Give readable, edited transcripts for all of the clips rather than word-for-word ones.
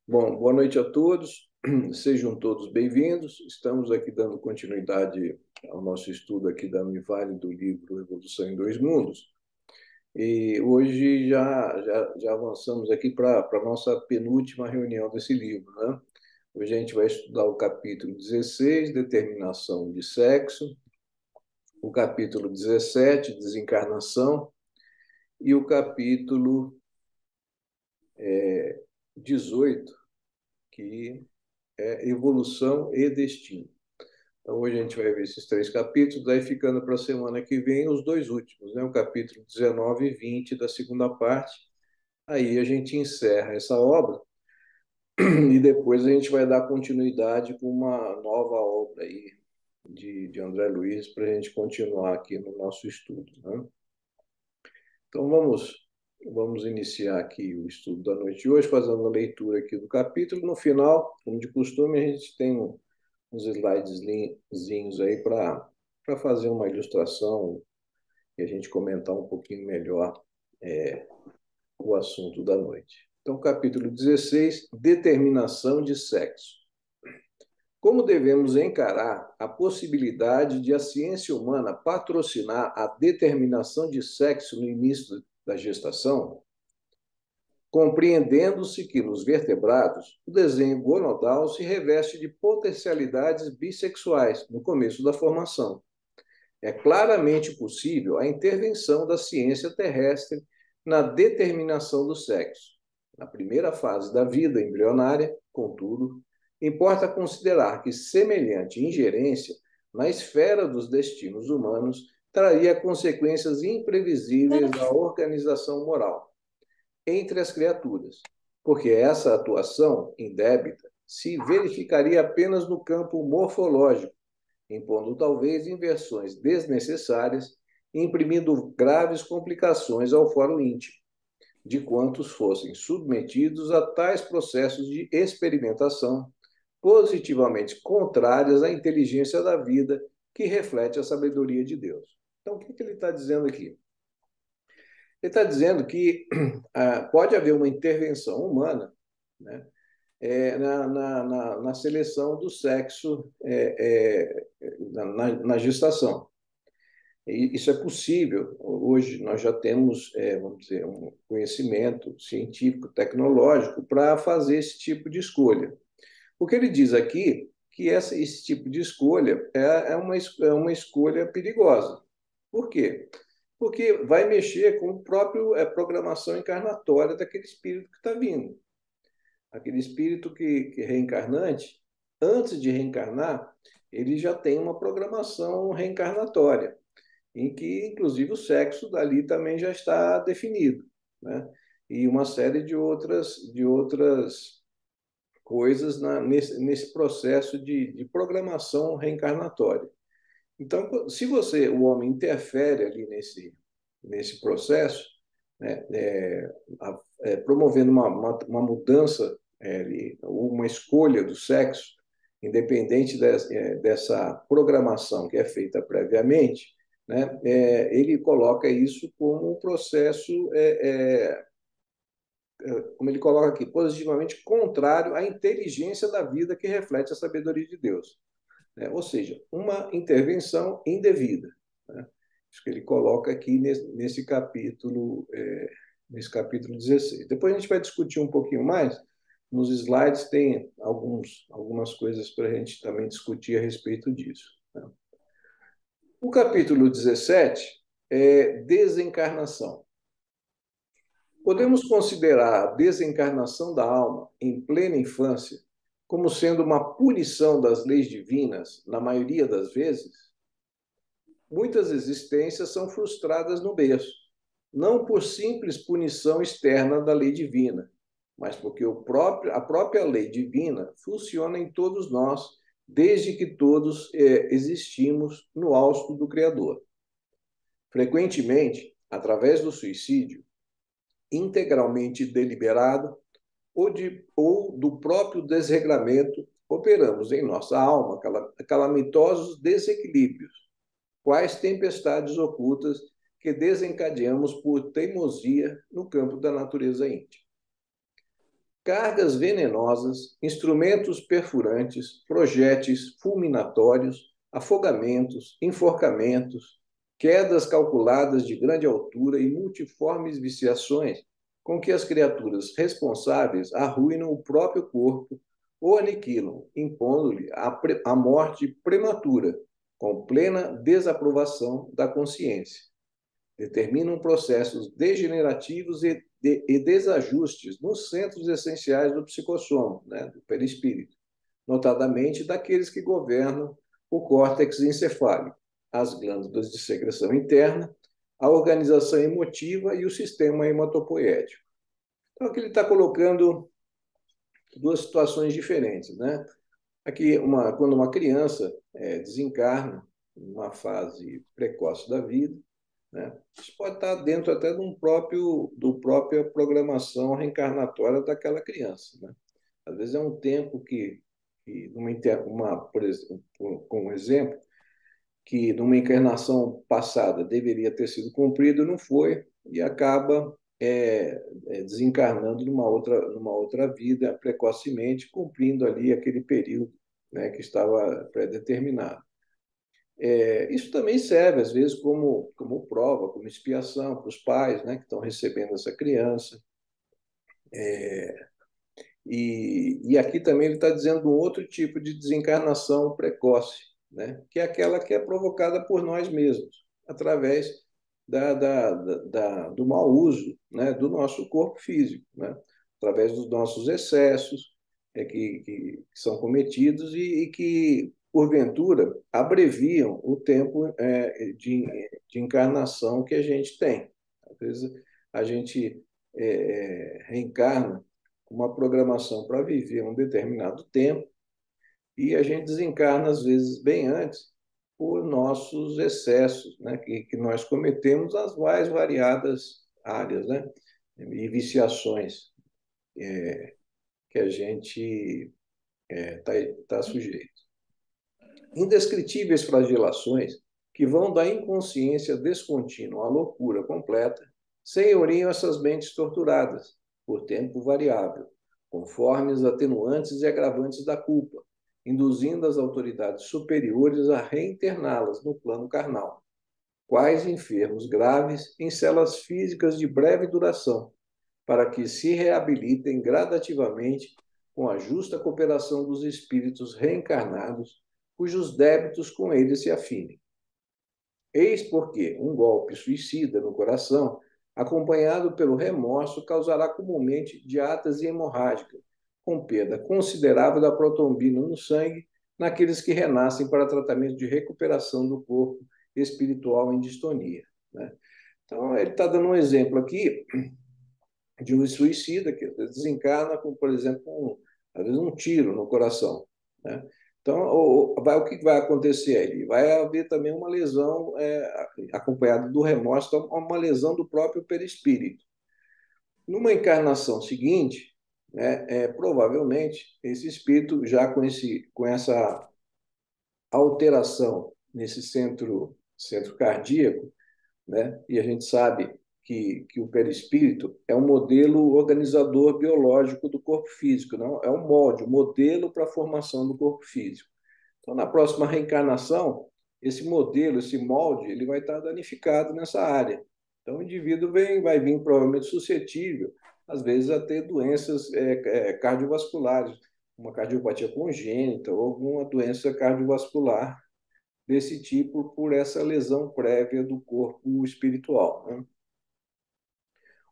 Bom, boa noite a todos, sejam todos bem-vindos. Estamos aqui dando continuidade ao nosso estudo aqui da Univale do livro Revolução em Dois Mundos. E hoje já avançamos aqui para a nossa penúltima reunião desse livro, né? Hoje a gente vai estudar o capítulo 16, Determinação de Sexo, o capítulo 17, Desencarnação, e o capítulo 18, que é Evolução e Destino. Então, hoje a gente vai ver esses três capítulos, daí ficando para a semana que vem os dois últimos, né? O capítulo 19 e 20 da segunda parte. Aí a gente encerra essa obra e depois a gente vai dar continuidade com uma nova obra aí de André Luiz para a gente continuar aqui no nosso estudo, né? Então vamos iniciar aqui o estudo da noite de hoje, fazendo a leitura aqui do capítulo. No final, como de costume, a gente tem uns slidezinhos aí para fazer uma ilustração e a gente comentar um pouquinho melhor o assunto da noite. Então, capítulo 16, Determinação de Sexo. Como devemos encarar a possibilidade de a ciência humana patrocinar a determinação de sexo no início da gestação? Compreendendo-se que, nos vertebrados, o desenho gonadal se reveste de potencialidades bissexuais no começo da formação. É claramente possível a intervenção da ciência terrestre na determinação do sexo. Na primeira fase da vida embrionária, contudo, importa considerar que semelhante ingerência na esfera dos destinos humanos traria consequências imprevisíveis à organização moral entre as criaturas, porque essa atuação indébita se verificaria apenas no campo morfológico, impondo talvez inversões desnecessárias e imprimindo graves complicações ao fórum íntimo, de quantos fossem submetidos a tais processos de experimentação, positivamente contrárias à inteligência da vida que reflete a sabedoria de Deus. Então, o que ele está dizendo aqui? Ele está dizendo que pode haver uma intervenção humana, né, na seleção do sexo na gestação. E isso é possível. Hoje nós já temos, vamos dizer, um conhecimento científico, tecnológico para fazer esse tipo de escolha. O que ele diz aqui que esse tipo de escolha é uma escolha perigosa. Por quê? Porque vai mexer com o próprio programação encarnatória daquele espírito que está vindo. Aquele espírito que é reencarnante, antes de reencarnar, ele já tem uma programação reencarnatória, em que, inclusive, o sexo dali também já está definido, né? E uma série de outras coisas nesse processo de programação reencarnatória. Então, se o homem interfere ali nesse processo, né, promovendo uma mudança, uma escolha do sexo, independente dessa programação que é feita previamente, né, ele coloca isso como um processo, como ele coloca aqui, positivamente contrário à inteligência da vida que reflete a sabedoria de Deus, né? Ou seja, uma intervenção indevida, né? Isso que ele coloca aqui nesse capítulo 16. Depois a gente vai discutir um pouquinho mais. Nos slides tem algumas coisas para a gente também discutir a respeito disso, né? O capítulo 17 é desencarnação. Podemos considerar a desencarnação da alma em plena infância como sendo uma punição das leis divinas, na maioria das vezes? Muitas existências são frustradas no berço, não por simples punição externa da lei divina, mas porque a própria lei divina funciona em todos nós, desde que todos existimos no hausto do Criador. Frequentemente, através do suicídio, integralmente deliberado, ou do próprio desregramento, operamos em nossa alma calamitosos desequilíbrios, quais tempestades ocultas que desencadeamos por teimosia no campo da natureza íntima. cargas venenosas, instrumentos perfurantes, projéteis fulminatórios, afogamentos, enforcamentos, quedas calculadas de grande altura e multiformes viciações com que as criaturas responsáveis arruinam o próprio corpo ou aniquilam, impondo-lhe a morte prematura, com plena desaprovação da consciência. Determinam processos degenerativos e desajustes nos centros essenciais do psicossoma, né, do perispírito, notadamente daqueles que governam o córtex encefálico, as glândulas de secreção interna, a organização emotiva e o sistema hematopoético. Então, aqui ele está colocando duas situações diferentes, né? Aqui, quando uma criança desencarna, numa fase precoce da vida, né? Isso pode estar dentro até do própria programação reencarnatória daquela criança, né? Às vezes é um tempo por exemplo, com um exemplo, que numa encarnação passada deveria ter sido cumprido, não foi, e acaba desencarnando numa outra vida precocemente, cumprindo ali aquele período, né, que estava pré-determinado. Isso também serve, às vezes, como prova, como expiação para os pais, né, que estão recebendo essa criança. E aqui também ele está dizendo um outro tipo de desencarnação precoce, né, que é aquela que é provocada por nós mesmos, através do mau uso, né, do nosso corpo físico, né, através dos nossos excessos que são cometidos e que, porventura, abreviam o tempo de encarnação que a gente tem. Às vezes, a gente reencarna com uma programação para viver um determinado tempo e a gente desencarna, às vezes, bem antes, por nossos excessos, né, que nós cometemos nas mais variadas áreas, né, e viciações que a gente tá sujeito. Indescritíveis flagelações que vão da inconsciência descontínua à loucura completa, senhoriam essas mentes torturadas, por tempo variável, conforme os atenuantes e agravantes da culpa, induzindo as autoridades superiores a reinterná-las no plano carnal, quais enfermos graves em celas físicas de breve duração, para que se reabilitem gradativamente com a justa cooperação dos espíritos reencarnados, cujos débitos com eles se afinem. Eis porque um golpe suicida no coração, acompanhado pelo remorso, causará comumente diátase hemorrágica, com perda considerável da protrombina no sangue naqueles que renascem para tratamento de recuperação do corpo espiritual em distonia, né? Então, ele está dando um exemplo aqui de um suicida que desencarna com, por exemplo, às vezes um tiro no coração, né? Então, o que vai acontecer ali? Vai haver também uma lesão acompanhada do remorso, então, uma lesão do próprio perispírito. Numa encarnação seguinte, né, provavelmente, esse espírito, já com essa alteração nesse centro cardíaco, né, e a gente sabe que o perispírito é um modelo organizador biológico do corpo físico, não é um molde, um modelo para a formação do corpo físico. Então, na próxima reencarnação, esse modelo, esse molde, ele vai estar danificado nessa área. Então, o indivíduo vai vir provavelmente suscetível, às vezes, a ter doenças cardiovasculares, uma cardiopatia congênita ou alguma doença cardiovascular desse tipo por essa lesão prévia do corpo espiritual, né?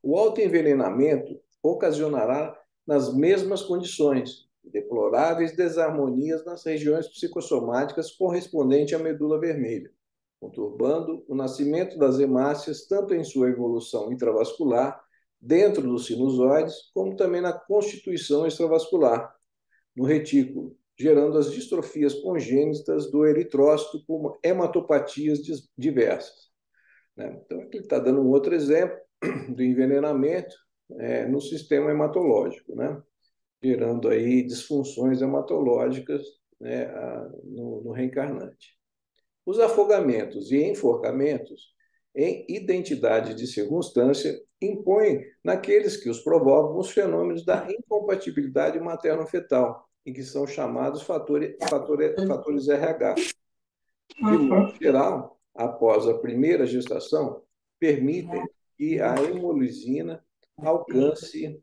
O autoenvenenamento ocasionará, nas mesmas condições, deploráveis desarmonias nas regiões psicossomáticas correspondentes à medula vermelha, conturbando o nascimento das hemácias tanto em sua evolução intravascular, dentro dos sinusoides, como também na constituição extravascular, no retículo, gerando as distrofias congênitas do eritrócito como hematopatias diversas, né? Então, aqui ele está dando um outro exemplo do envenenamento no sistema hematológico, né? Gerando aí disfunções hematológicas, né, no reencarnante. Os afogamentos e enforcamentos em identidade de circunstância, impõe naqueles que os provocam os fenômenos da incompatibilidade materno-fetal, e que são chamados fatores RH. De modo geral, após a primeira gestação, permitem que a hemolisina alcance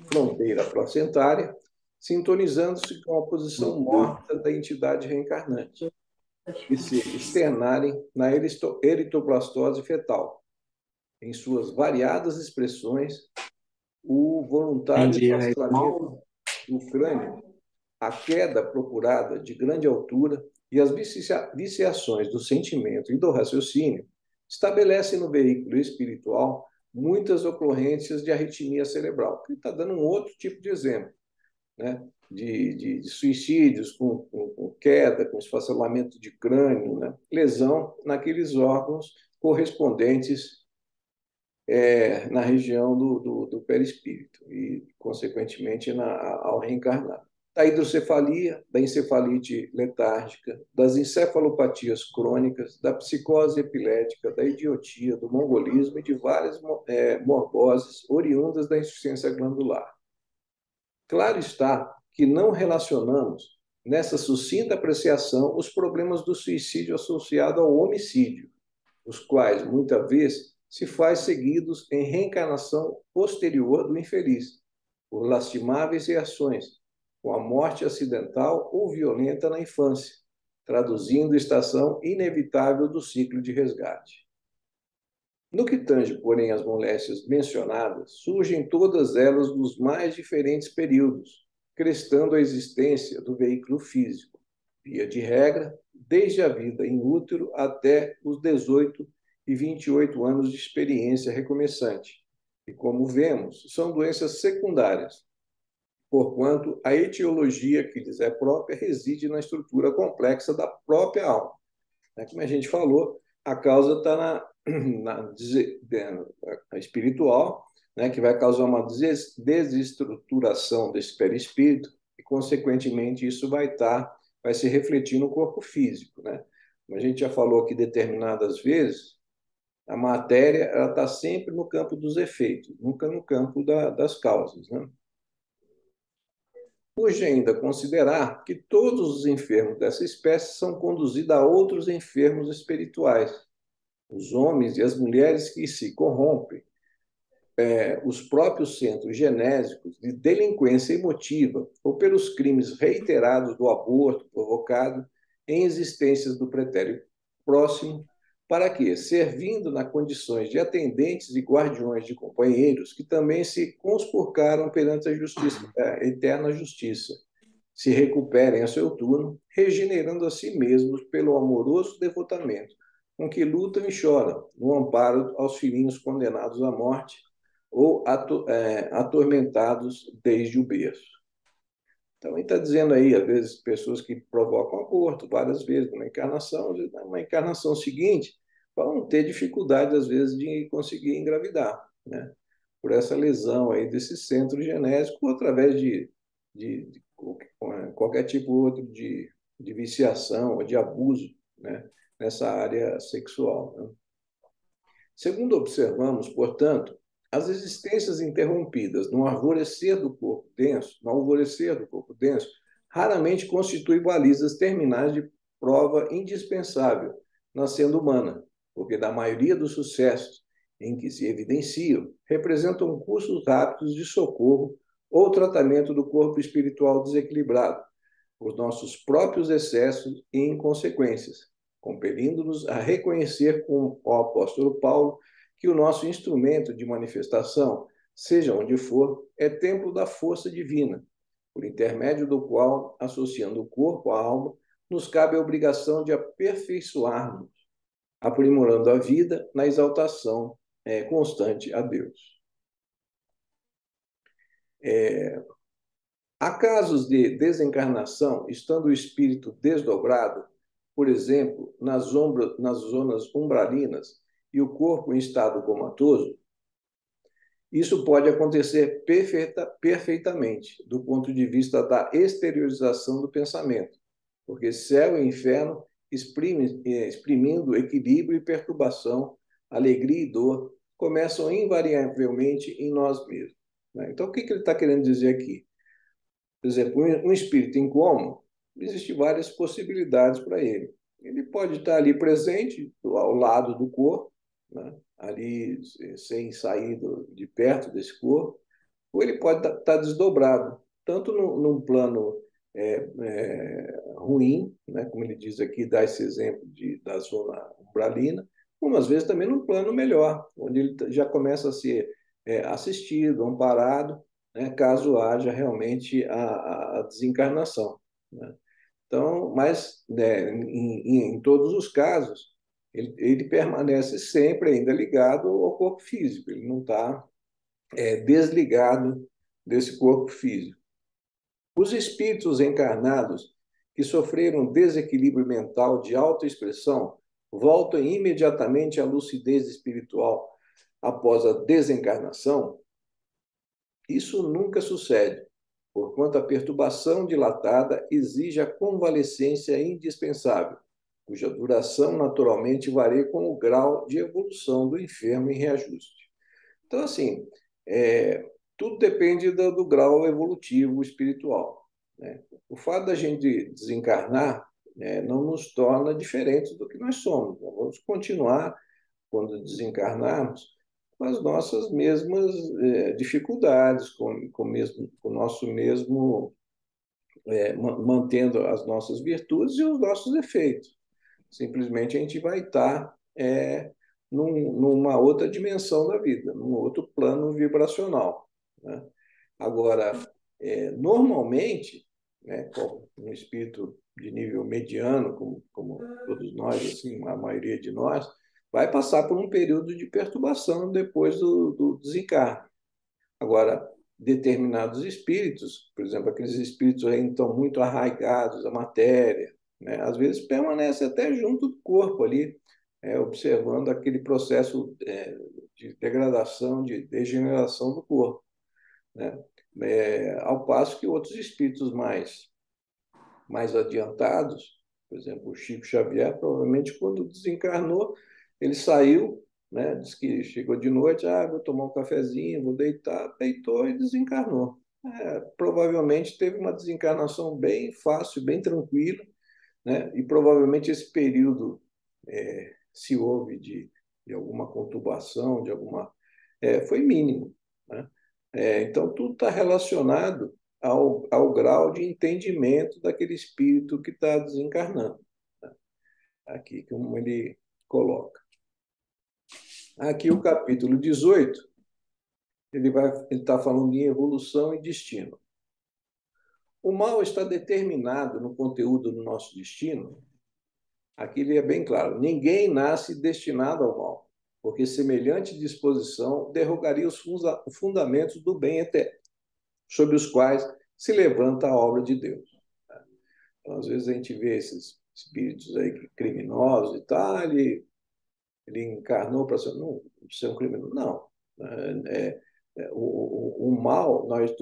fronteira placentária, sintonizando-se com a posição morta da entidade reencarnante, e se externarem na eritroblastose fetal. Em suas variadas expressões, o voluntário esfacelamento do crânio, a queda procurada de grande altura e as viciações do sentimento e do raciocínio estabelecem no veículo espiritual muitas ocorrências de arritmia cerebral. Ele está dando um outro tipo de exemplo, né? De suicídios com queda, com esfacelamento de crânio, né? Lesão naqueles órgãos correspondentes na região do perispírito e, consequentemente, ao reencarnar. Da hidrocefalia, da encefalite letárgica, das encefalopatias crônicas, da psicose epilética, da idiotia, do mongolismo e de várias morboses oriundas da insuficiência glandular. Claro está que não relacionamos, nessa sucinta apreciação, os problemas do suicídio associado ao homicídio, os quais, muitas vezes, se faz seguidos em reencarnação posterior do infeliz, por lastimáveis reações, com a morte acidental ou violenta na infância, traduzindo estação inevitável do ciclo de resgate. No que tange, porém, às moléstias mencionadas, surgem todas elas nos mais diferentes períodos, crestando a existência do veículo físico, via de regra, desde a vida in útero até os 18 e 28 anos de experiência recomeçante. E, como vemos, são doenças secundárias, porquanto a etiologia que lhes é própria reside na estrutura complexa da própria alma. Como a gente falou, a causa está na espiritual, né, que vai causar uma desestruturação desse perispírito e, consequentemente, isso vai se refletir no corpo físico, né? Como a gente já falou aqui determinadas vezes, a matéria está sempre no campo dos efeitos, nunca no campo das causas, né? Urge ainda considerar que todos os enfermos dessa espécie são conduzidos a outros enfermos espirituais. Os homens e as mulheres que se corrompem, os próprios centros genésicos de delinquência emotiva ou pelos crimes reiterados do aborto provocado em existências do pretérito próximo, para que, servindo nas condições de atendentes e guardiões de companheiros que também se conspurcaram perante a justiça, a eterna justiça, se recuperem a seu turno, regenerando a si mesmos pelo amoroso devotamento com que lutam e choram no amparo aos filhinhos condenados à morte ou atormentados desde o berço. Então, ele está dizendo aí, às vezes, pessoas que provocam aborto várias vezes na encarnação seguinte, vão ter dificuldade, às vezes, de conseguir engravidar, né? Por essa lesão aí desse centro genésico, ou através de qualquer tipo outro de viciação ou de abuso, né, nessa área sexual, né? Segundo observamos, portanto, as existências interrompidas no alvorecer do corpo denso, raramente constituem balizas terminais de prova indispensável na senda humana, porque da maioria dos sucessos em que se evidenciam, representam cursos rápidos de socorro ou tratamento do corpo espiritual desequilibrado, por nossos próprios excessos e inconsequências, compelindo-nos a reconhecer com o apóstolo Paulo que o nosso instrumento de manifestação, seja onde for, é templo da força divina, por intermédio do qual, associando o corpo à alma, nos cabe a obrigação de aperfeiçoarmos, aprimorando a vida na exaltação constante a Deus. Há casos de desencarnação, estando o espírito desdobrado, por exemplo, nas zonas umbralinas e o corpo em estado comatoso. Isso pode acontecer perfeitamente, do ponto de vista da exteriorização do pensamento, porque céu e inferno exprimindo equilíbrio e perturbação, alegria e dor, começam invariavelmente em nós mesmos. Né? Então, o que ele está querendo dizer aqui? Por exemplo, um espírito em coma, existem várias possibilidades para ele. Ele pode estar ali presente, ao lado do corpo, né? Ali sem sair de perto desse corpo, ou ele pode estar desdobrado, tanto num plano ruim, né? Como ele diz aqui, dá esse exemplo da zona umbralina, como às vezes também num plano melhor, onde ele já começa a ser assistido, amparado, né, caso haja realmente a desencarnação. Né? Então, mas né, em todos os casos, ele permanece sempre ainda ligado ao corpo físico, ele não está desligado desse corpo físico. Os espíritos encarnados que sofreram desequilíbrio mental de alta expressão voltam imediatamente à lucidez espiritual após a desencarnação. Isso nunca sucede, porquanto a perturbação dilatada exige a convalescência indispensável, cuja duração naturalmente varia com o grau de evolução do enfermo em reajuste. Então, assim, tudo depende do grau evolutivo espiritual. Né? O fato da gente desencarnar não nos torna diferentes do que nós somos. Nós vamos continuar, quando desencarnarmos, com as nossas mesmas dificuldades, com o nosso mesmo, mantendo as nossas virtudes e os nossos defeitos. Simplesmente a gente vai estar numa outra dimensão da vida, num outro plano vibracional. Né? Agora, normalmente, né, um espírito de nível mediano, como todos nós, assim, a maioria de nós, vai passar por um período de perturbação depois do desencarne. Agora, determinados espíritos, por exemplo, aqueles espíritos aí estão muito arraigados à matéria, né? Às vezes permanece até junto do corpo ali, observando aquele processo de degradação, de degeneração do corpo, né? Ao passo que outros espíritos mais adiantados, por exemplo, o Chico Xavier, provavelmente quando desencarnou, ele saiu, né? Diz que chegou de noite, vou tomar um cafezinho, vou deitar, deitou e desencarnou. Provavelmente teve uma desencarnação bem fácil, bem tranquila, né? E provavelmente esse período, se houve de alguma conturbação, foi mínimo, né? Então, tudo está relacionado ao grau de entendimento daquele espírito que está desencarnando. Né? Aqui, como ele coloca. Aqui, o capítulo 18, ele está falando em evolução e destino. O mal está determinado no conteúdo do nosso destino. Aqui ele é bem claro: ninguém nasce destinado ao mal, porque semelhante disposição derrogaria os fundamentos do bem eterno, sobre os quais se levanta a obra de Deus. Então, às vezes a gente vê esses espíritos aí criminosos e tal, ele encarnou para ser um criminoso. Não. O mal, nós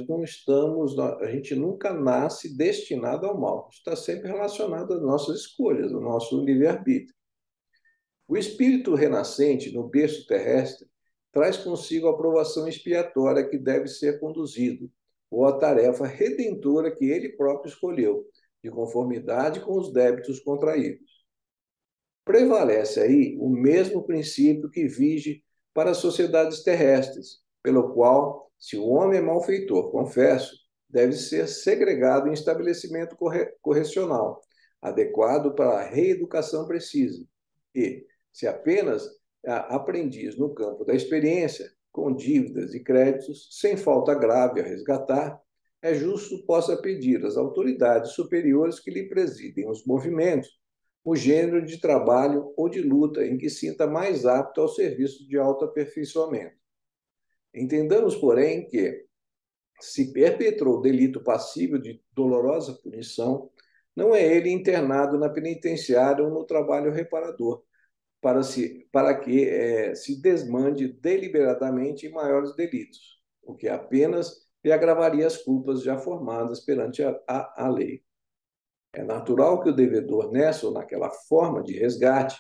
não estamos, a gente nunca nasce destinado ao mal. Está sempre relacionado às nossas escolhas, ao nosso livre-arbítrio. O espírito renascente no berço terrestre traz consigo a provação expiatória que deve ser conduzido, ou a tarefa redentora que ele próprio escolheu, de conformidade com os débitos contraídos. Prevalece aí o mesmo princípio que vige para as sociedades terrestres, pelo qual, se o homem é malfeitor, confesso, deve ser segregado em estabelecimento correcional, adequado para a reeducação precisa, e, se apenas aprendiz no campo da experiência, com dívidas e créditos, sem falta grave a resgatar, é justo possa pedir às autoridades superiores que lhe presidem os movimentos o gênero de trabalho ou de luta em que sinta mais apto ao serviço de autoaperfeiçoamento. Entendamos, porém, que, se perpetrou delito passível de dolorosa punição, não é ele internado na penitenciária ou no trabalho reparador, para que se desmande deliberadamente em maiores delitos, o que apenas lhe agravaria as culpas já formadas perante a lei. É natural que o devedor, nessa ou naquela forma de resgate,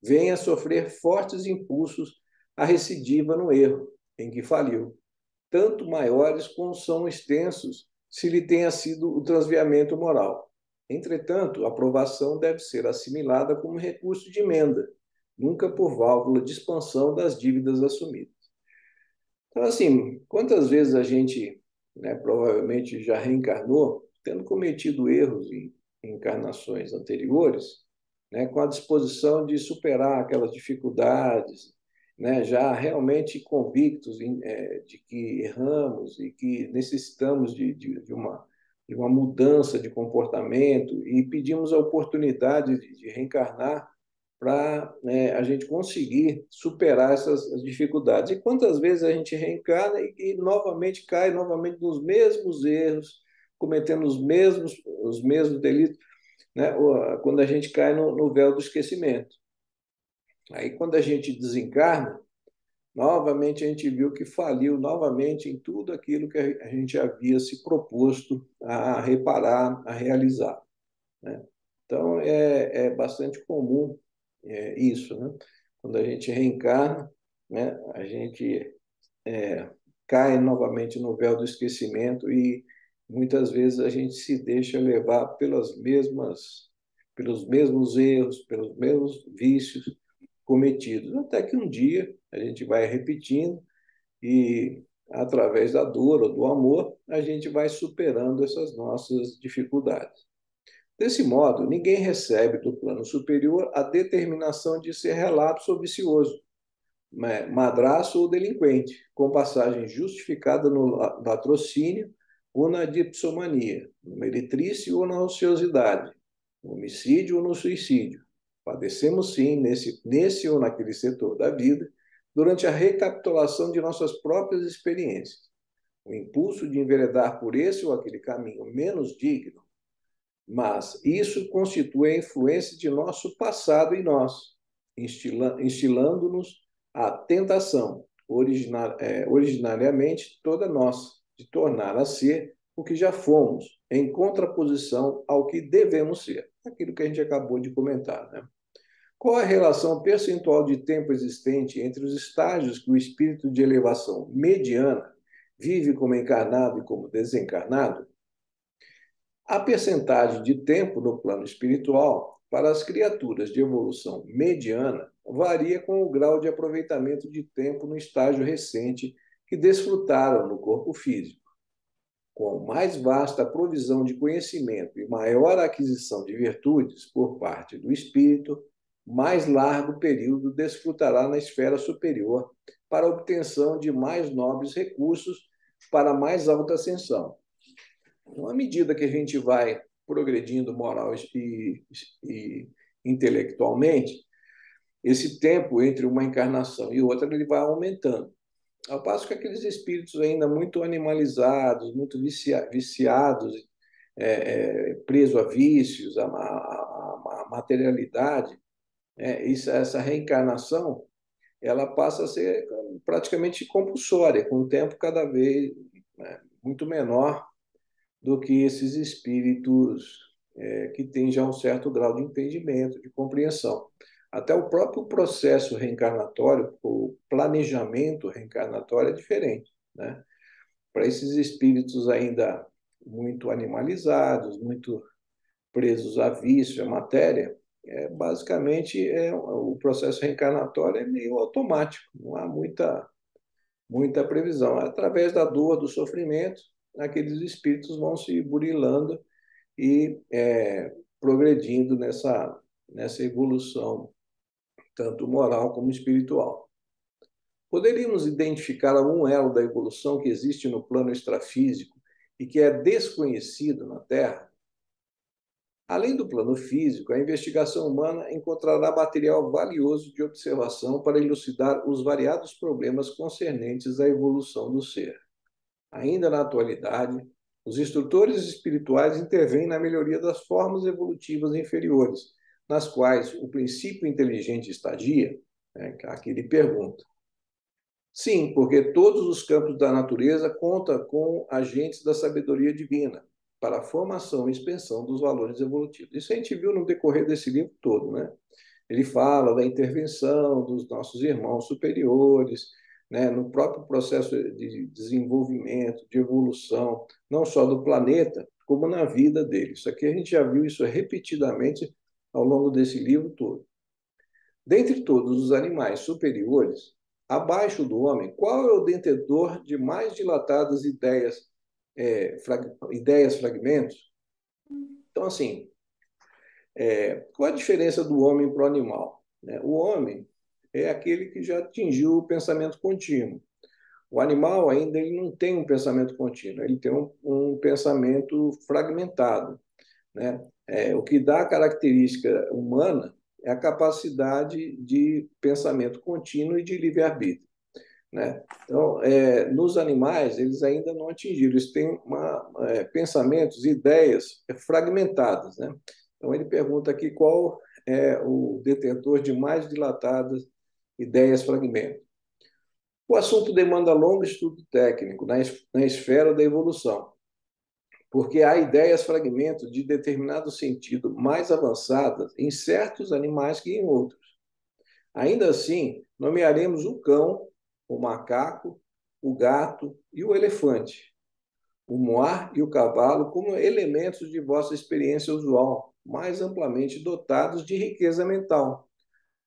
venha a sofrer fortes impulsos à recidiva no erro em que faliu, tanto maiores como são extensos se lhe tenha sido o transviamento moral. Entretanto, a aprovação deve ser assimilada como recurso de emenda, nunca por válvula de expansão das dívidas assumidas. Então, assim, quantas vezes a gente, né, provavelmente já reencarnou, tendo cometido erros em encarnações anteriores, né, com a disposição de superar aquelas dificuldades, né, já realmente convictos de que erramos e que necessitamos de uma mudança de comportamento e pedimos a oportunidade de reencarnar para, né, a gente conseguir superar essas dificuldades. E quantas vezes a gente reencarna e novamente cai novamente nos mesmos erros, cometendo os mesmos delitos, né? Quando a gente cai no véu do esquecimento. Aí, quando a gente desencarna, novamente a gente viu que faliu novamente em tudo aquilo que a gente havia se proposto a reparar, a realizar, né? Então, é bastante comum isso, né? Quando a gente reencarna, né, a gente cai novamente no véu do esquecimento e muitas vezes a gente se deixa levar pelos mesmos erros, pelos mesmos vícios cometidos, até que um dia a gente vai repetindo e através da dor ou do amor a gente vai superando essas nossas dificuldades. Desse modo, ninguém recebe do plano superior a determinação de ser relapso ou vicioso, madraço ou delinquente, com passagem justificada no latrocínio ou na dipsomania, na meretrice ou na ociosidade, no homicídio ou no suicídio. Padecemos, sim, nesse ou naquele setor da vida, durante a recapitulação de nossas próprias experiências. O impulso de enveredar por esse ou aquele caminho menos digno, mas isso constitui a influência de nosso passado em nós, instilando-nos a tentação, originariamente toda nossa, de tornar a ser o que já fomos, em contraposição ao que devemos ser. Aquilo que a gente acabou de comentar, né? Qual a relação percentual de tempo existente entre os estágios que o espírito de elevação mediana vive como encarnado e como desencarnado? A percentagem de tempo no plano espiritual para as criaturas de evolução mediana varia com o grau de aproveitamento de tempo no estágio recente que desfrutaram no corpo físico. Com mais vasta provisão de conhecimento e maior aquisição de virtudes por parte do espírito, mais largo período desfrutará na esfera superior para a obtenção de mais nobres recursos para mais alta ascensão. À medida que a gente vai progredindo moral e intelectualmente, esse tempo entre uma encarnação e outra ele vai aumentando. Ao passo que aqueles espíritos ainda muito animalizados, muito viciados, presos a vícios, a materialidade, essa reencarnação ela passa a ser praticamente compulsória, com um tempo cada vez, né, muito menor do que esses espíritos que têm já um certo grau de entendimento, de compreensão. Até o próprio processo reencarnatório, o planejamento reencarnatório é diferente, né? Para esses espíritos ainda muito animalizados, muito presos a vício, a matéria, basicamente o processo reencarnatório é meio automático, não há muita previsão. Através da dor, do sofrimento, aqueles espíritos vão se burilando e progredindo nessa evolução, tanto moral como espiritual. Poderíamos identificar algum elo da evolução que existe no plano extrafísico e que é desconhecido na Terra? Além do plano físico, a investigação humana encontrará material valioso de observação para elucidar os variados problemas concernentes à evolução do ser. Ainda na atualidade, os instrutores espirituais intervêm na melhoria das formas evolutivas inferiores, nas quais o princípio inteligente estagia, né, aqui ele pergunta. Sim, porque todos os campos da natureza contam com agentes da sabedoria divina, para a formação e expansão dos valores evolutivos. Isso a gente viu no decorrer desse livro todo, né? Ele fala da intervenção dos nossos irmãos superiores, né, no próprio processo de desenvolvimento, de evolução, não só do planeta, como na vida dele. Isso aqui a gente já viu isso repetidamente ao longo desse livro todo. Dentre todos os animais superiores, abaixo do homem, qual é o detentor de mais dilatadas ideias fragmentos? Então, assim, qual a diferença do homem para o animal? O homem é aquele que já atingiu o pensamento contínuo. O animal ainda ele não tem um pensamento contínuo, ele tem um pensamento fragmentado, né? O que dá a característica humana é a capacidade de pensamento contínuo e de livre-arbítrio, né? Então, nos animais, eles ainda não atingiram, eles têm pensamentos, ideias fragmentadas, né? Então, ele pergunta aqui qual é o detentor de mais dilatadas ideias fragmentos. O assunto demanda longo estudo técnico na esfera da evolução, porque há ideias fragmentos de determinado sentido mais avançadas em certos animais que em outros. Ainda assim, nomearemos o cão, o macaco, o gato e o elefante, o moar e o cavalo como elementos de vossa experiência usual, mais amplamente dotados de riqueza mental,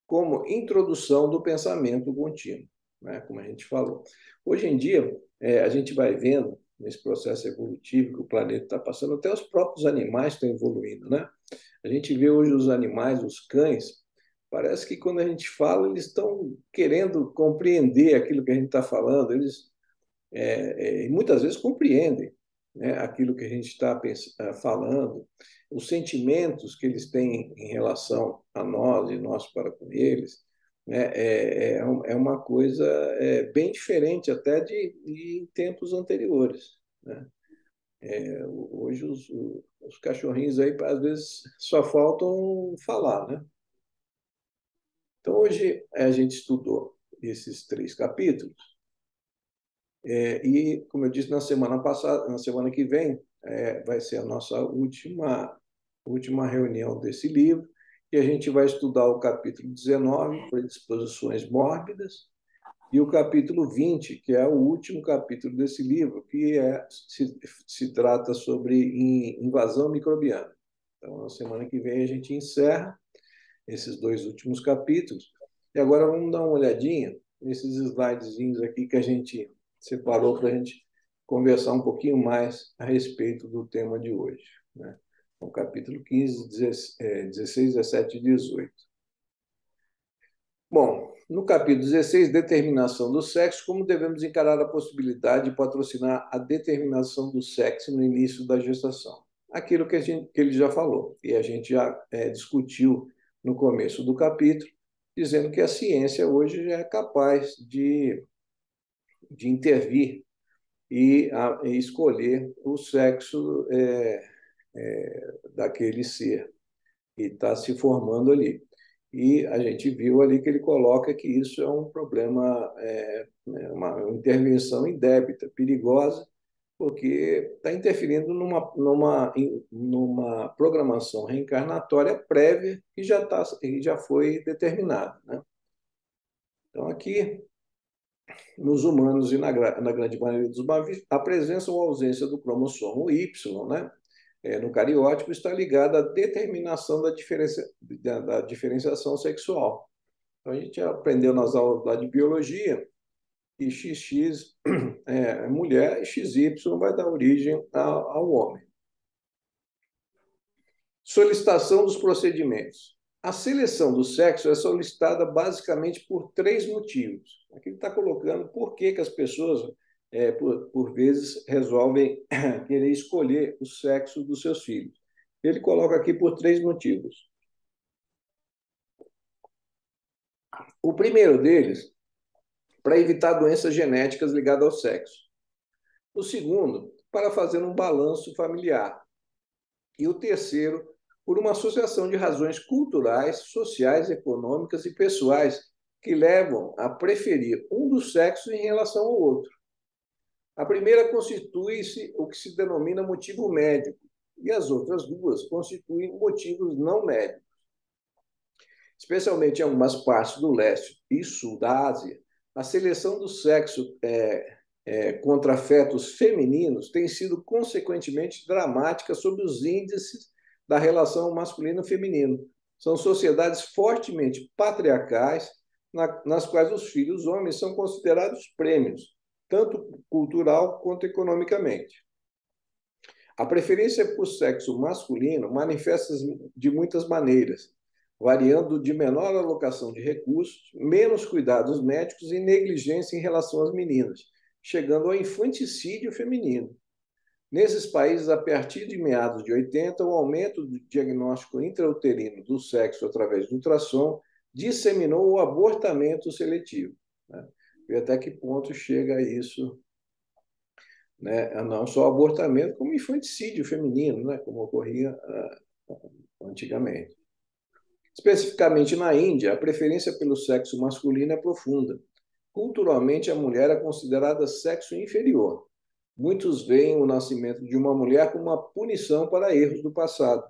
como introdução do pensamento contínuo, né? Como a gente falou. Hoje em dia, a gente vai vendo, nesse processo evolutivo que o planeta está passando, até os próprios animais estão evoluindo, né? A gente vê hoje os animais, os cães, parece que quando a gente fala, eles estão querendo compreender aquilo que a gente está falando, eles muitas vezes compreendem, né, aquilo que a gente está falando, os sentimentos que eles têm em relação a nós e nós para com eles, né, é uma coisa bem diferente até de tempos anteriores, né? Hoje os cachorrinhos aí às vezes só faltam falar, né? Então hoje a gente estudou esses 3 capítulos. E, como eu disse na semana passada, na semana que vem, vai ser a nossa última reunião desse livro, e a gente vai estudar o capítulo 19, Predisposições Mórbidas, e o capítulo 20, que é o último capítulo desse livro, que se trata sobre invasão microbiana. Então, na semana que vem, a gente encerra esses 2 últimos capítulos. E agora vamos dar uma olhadinha nesses slidezinhos aqui que a gente separou para a gente conversar um pouquinho mais a respeito do tema de hoje, né? O capítulo 15, 16, 17 e 18. Bom, no capítulo 16, determinação do sexo, como devemos encarar a possibilidade de patrocinar a determinação do sexo no início da gestação? Aquilo que ele já falou, e a gente já discutiu no começo do capítulo, dizendo que a ciência hoje já é capaz de intervir e escolher o sexo daquele ser que está se formando ali. E a gente viu ali que ele coloca que isso é um problema, uma intervenção indébita, perigosa, porque está interferindo numa programação reencarnatória prévia que já foi determinada, né? Então, aqui, nos humanos e na grande maioria dos mamíferos, a presença ou ausência do cromossomo Y, né, no cariótipo, está ligada à determinação da diferenciação sexual. Então, a gente aprendeu nas aulas lá de biologia que XX é mulher e XY vai dar origem ao homem. Solicitação dos procedimentos. A seleção do sexo é solicitada basicamente por 3 motivos. Aqui ele está colocando por que as pessoas, por vezes, resolvem querer escolher o sexo dos seus filhos. Ele coloca aqui por 3 motivos. O primeiro deles, para evitar doenças genéticas ligadas ao sexo. O segundo, para fazer um balanço familiar. E o terceiro, por uma associação de razões culturais, sociais, econômicas e pessoais que levam a preferir um dos sexos em relação ao outro. A primeira constitui-se o que se denomina motivo médico, e as outras duas constituem motivos não médicos. Especialmente em algumas partes do leste e sul da Ásia, a seleção do sexo contra fetos femininos tem sido consequentemente dramática sobre os índices da relação masculino-feminino. São sociedades fortemente patriarcais, nas quais os filhos homens são considerados prêmios, tanto cultural quanto economicamente. A preferência por sexo masculino manifesta-se de muitas maneiras, variando de menor alocação de recursos, menos cuidados médicos e negligência em relação às meninas, chegando ao infanticídio feminino. Nesses países, a partir de meados de 80, o aumento do diagnóstico intrauterino do sexo através do ultrassom disseminou o abortamento seletivo. E até que ponto chega isso, né? Não só abortamento, como infanticídio feminino, né? Como ocorria antigamente. Especificamente na Índia, a preferência pelo sexo masculino é profunda. Culturalmente, a mulher é considerada sexo inferior. Muitos veem o nascimento de uma mulher como uma punição para erros do passado.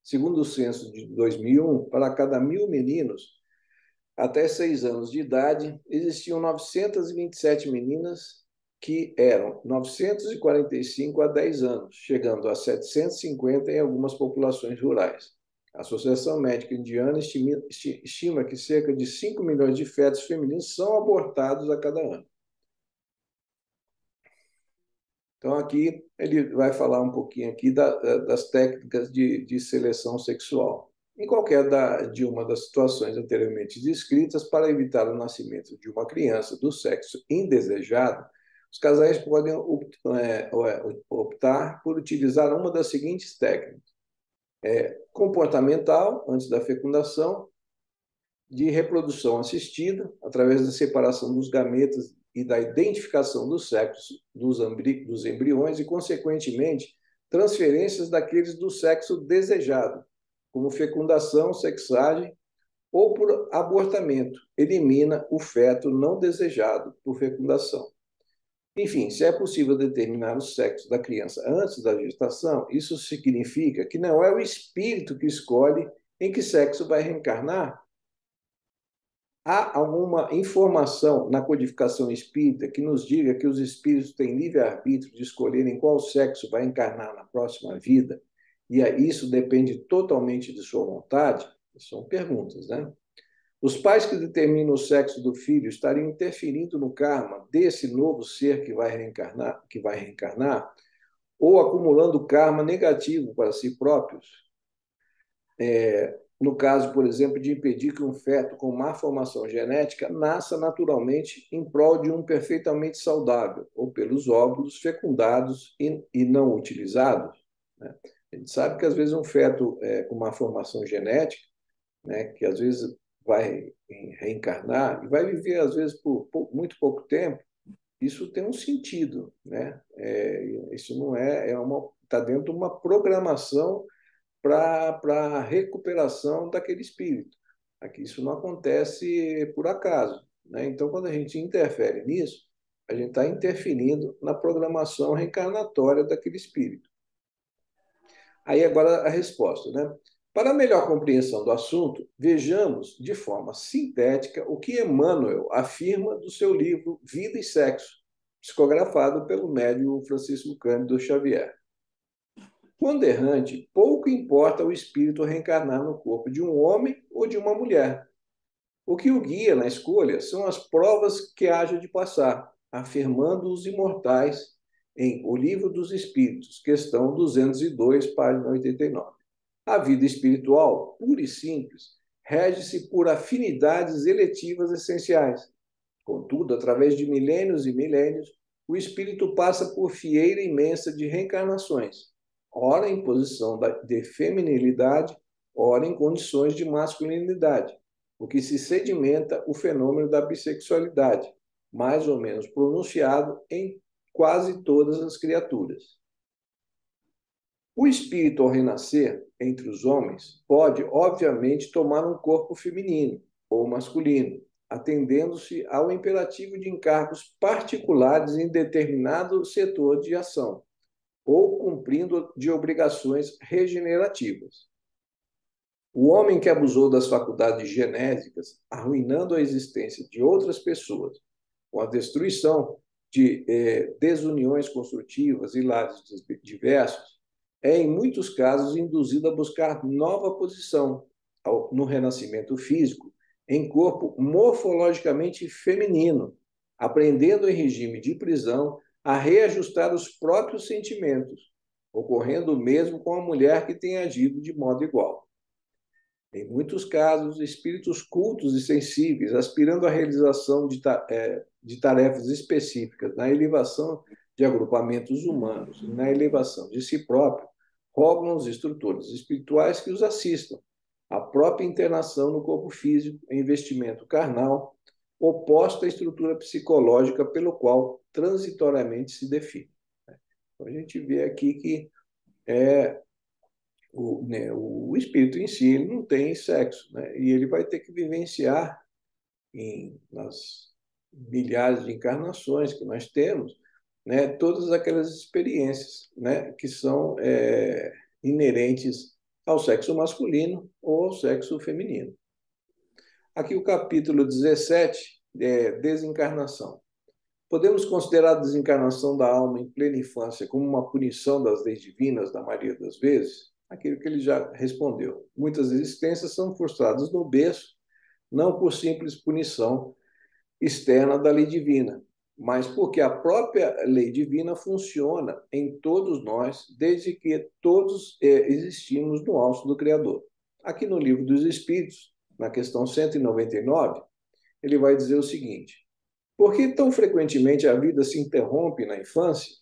Segundo o censo de 2001, para cada 1.000 meninos até 6 anos de idade, existiam 927 meninas, que eram 945 a 10 anos, chegando a 750 em algumas populações rurais. A Associação Médica Indiana estima que cerca de 5 milhões de fetos femininos são abortados a cada ano. Então, aqui ele vai falar um pouquinho aqui das técnicas de seleção sexual. Em qualquer de uma das situações anteriormente descritas, para evitar o nascimento de uma criança do sexo indesejado, os casais podem optar por utilizar uma das seguintes técnicas: comportamental, antes da fecundação, de reprodução assistida, através da separação dos gametas e da identificação do sexo dos embriões e, consequentemente, transferências daqueles do sexo desejado, como fecundação, sexagem ou por abortamento, elimina o feto não desejado por fecundação. Enfim, se é possível determinar o sexo da criança antes da gestação, isso significa que não é o espírito que escolhe em que sexo vai reencarnar. Há alguma informação na codificação espírita que nos diga que os espíritos têm livre-arbítrio de escolherem qual sexo vai encarnar na próxima vida? E isso depende totalmente de sua vontade? São perguntas, né? Os pais que determinam o sexo do filho estariam interferindo no karma desse novo ser que vai reencarnar, ou acumulando karma negativo para si próprios? No caso, por exemplo, de impedir que um feto com má formação genética nasça naturalmente em prol de um perfeitamente saudável, ou pelos óvulos fecundados e não utilizados, né? A gente sabe que, às vezes, um feto com má formação genética, né, que às vezes vai reencarnar e vai viver, às vezes, por muito pouco tempo, isso tem um sentido, né? Isso não está dentro de uma programação para a recuperação daquele espírito. Aqui isso não acontece por acaso, né? Então, quando a gente interfere nisso, a gente está interferindo na programação reencarnatória daquele espírito. Aí agora a resposta, né? Para melhor compreensão do assunto, vejamos de forma sintética o que Emmanuel afirma do seu livro Vida e Sexo, psicografado pelo médium Francisco Cândido Xavier. Quando errante, pouco importa o espírito reencarnar no corpo de um homem ou de uma mulher. O que o guia na escolha são as provas que haja de passar, afirmando os imortais em O Livro dos Espíritos, questão 202, página 89. A vida espiritual, pura e simples, rege-se por afinidades eletivas essenciais. Contudo, através de milênios e milênios, o espírito passa por fieira imensa de reencarnações, ora em posição de feminilidade, ora em condições de masculinidade, o que se sedimenta o fenômeno da bissexualidade, mais ou menos pronunciado em quase todas as criaturas. O espírito, ao renascer entre os homens, pode, obviamente, tomar um corpo feminino ou masculino, atendendo-se ao imperativo de encargos particulares em determinado setor de ação, ou cumprindo de obrigações regenerativas. O homem que abusou das faculdades genésicas, arruinando a existência de outras pessoas, com a destruição de desuniões construtivas e lares diversos, é, em muitos casos, induzido a buscar nova posição no renascimento físico, em corpo morfologicamente feminino, aprendendo em regime de prisão a reajustar os próprios sentimentos, ocorrendo o mesmo com a mulher que tem agido de modo igual. Em muitos casos, espíritos cultos e sensíveis, aspirando à realização de tarefas específicas na elevação de agrupamentos humanos e na elevação de si próprio, rogam aos instrutores espirituais que os assistam. A própria internação no corpo físico é investimento carnal, oposto à estrutura psicológica pelo qual transitoriamente se define. Então, a gente vê aqui que o espírito em si ele não tem sexo, né? E ele vai ter que vivenciar nas milhares de encarnações que nós temos, né, todas aquelas experiências, né, que são inerentes ao sexo masculino ou ao sexo feminino. Aqui o capítulo 17 é desencarnação. Podemos considerar a desencarnação da alma em plena infância como uma punição das leis divinas, na maioria das vezes? Aquilo que ele já respondeu. Muitas existências são frustradas no berço, não por simples punição externa da lei divina, mas porque a própria lei divina funciona em todos nós, desde que todos existimos no auge do Criador. Aqui no Livro dos Espíritos, na questão 199, ele vai dizer o seguinte: por que tão frequentemente a vida se interrompe na infância?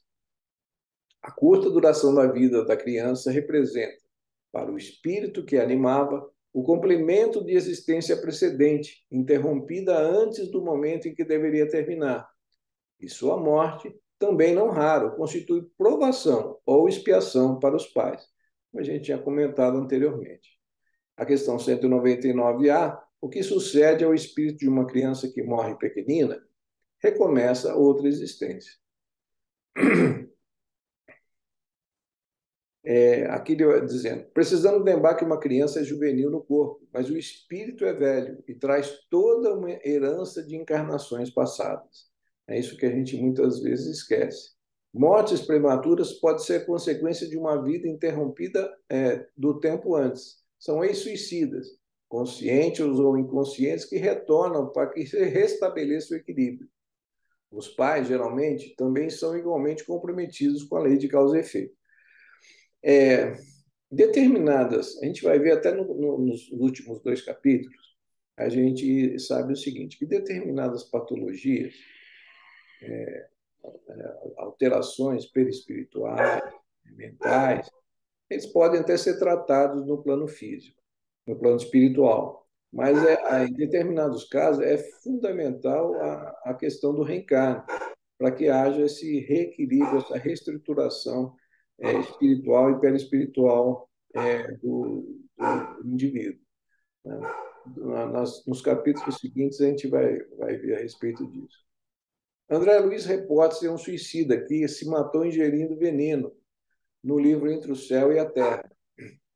A curta duração da vida da criança representa, para o espírito que a animava, o complemento de existência precedente, interrompida antes do momento em que deveria terminar. E sua morte, também não raro, constitui provação ou expiação para os pais, como a gente tinha comentado anteriormente. A questão 199A, o que sucede ao espírito de uma criança que morre pequenina? Recomeça outra existência. Aqui dizendo, precisamos lembrar que uma criança é juvenil no corpo, mas o espírito é velho e traz toda uma herança de encarnações passadas. É isso que a gente muitas vezes esquece. Mortes prematuras pode ser consequência de uma vida interrompida do tempo antes. São ex-suicidas, conscientes ou inconscientes, que retornam para que se restabeleça o equilíbrio. Os pais, geralmente, também são igualmente comprometidos com a lei de causa e efeito. Determinadas, a gente vai ver até nos últimos 2 capítulos, a gente sabe o seguinte, que determinadas patologias, alterações perispirituais, mentais, eles podem até ser tratados no plano físico, no plano espiritual, mas em determinados casos é fundamental a questão do reencarne, para que haja esse reequilíbrio, essa reestruturação espiritual e perispiritual do indivíduo, né? Nos capítulos seguintes a gente vai ver a respeito disso. André Luiz reporta-se um suicida que se matou ingerindo veneno no livro Entre o Céu e a Terra.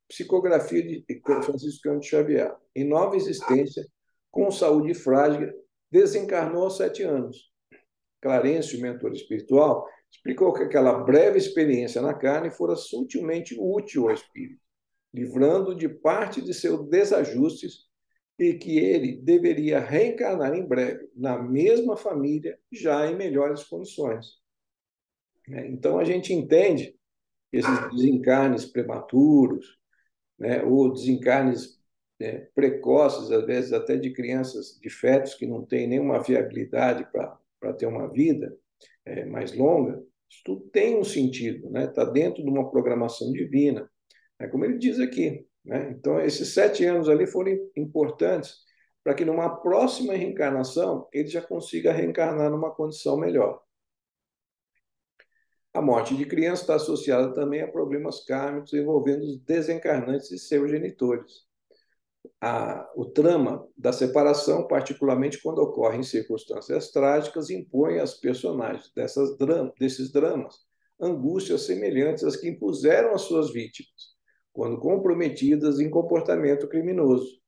Psicografia de Francisco Cândido Xavier. Em nova existência, com saúde frágil, desencarnou aos 7 anos. Clarencio, mentor espiritual, explicou que aquela breve experiência na carne fora sutilmente útil ao espírito, livrando de parte de seus desajustes e que ele deveria reencarnar em breve na mesma família, já em melhores condições. Então, a gente entende que esses desencarnes prematuros, né, ou desencarnes precoces, às vezes até de crianças, de fetos que não têm nenhuma viabilidade para ter uma vida mais longa, isso tudo tem um sentido, né? Está dentro de uma programação divina, como ele diz aqui, né? Então, esses 7 anos ali foram importantes para que numa próxima reencarnação ele já consiga reencarnar numa condição melhor. A morte de criança está associada também a problemas kármicos envolvendo os desencarnantes e seus genitores. o trama da separação, particularmente quando ocorre em circunstâncias trágicas, impõe às personagens desses dramas angústias semelhantes às que impuseram às suas vítimas, quando comprometidas em comportamento criminoso.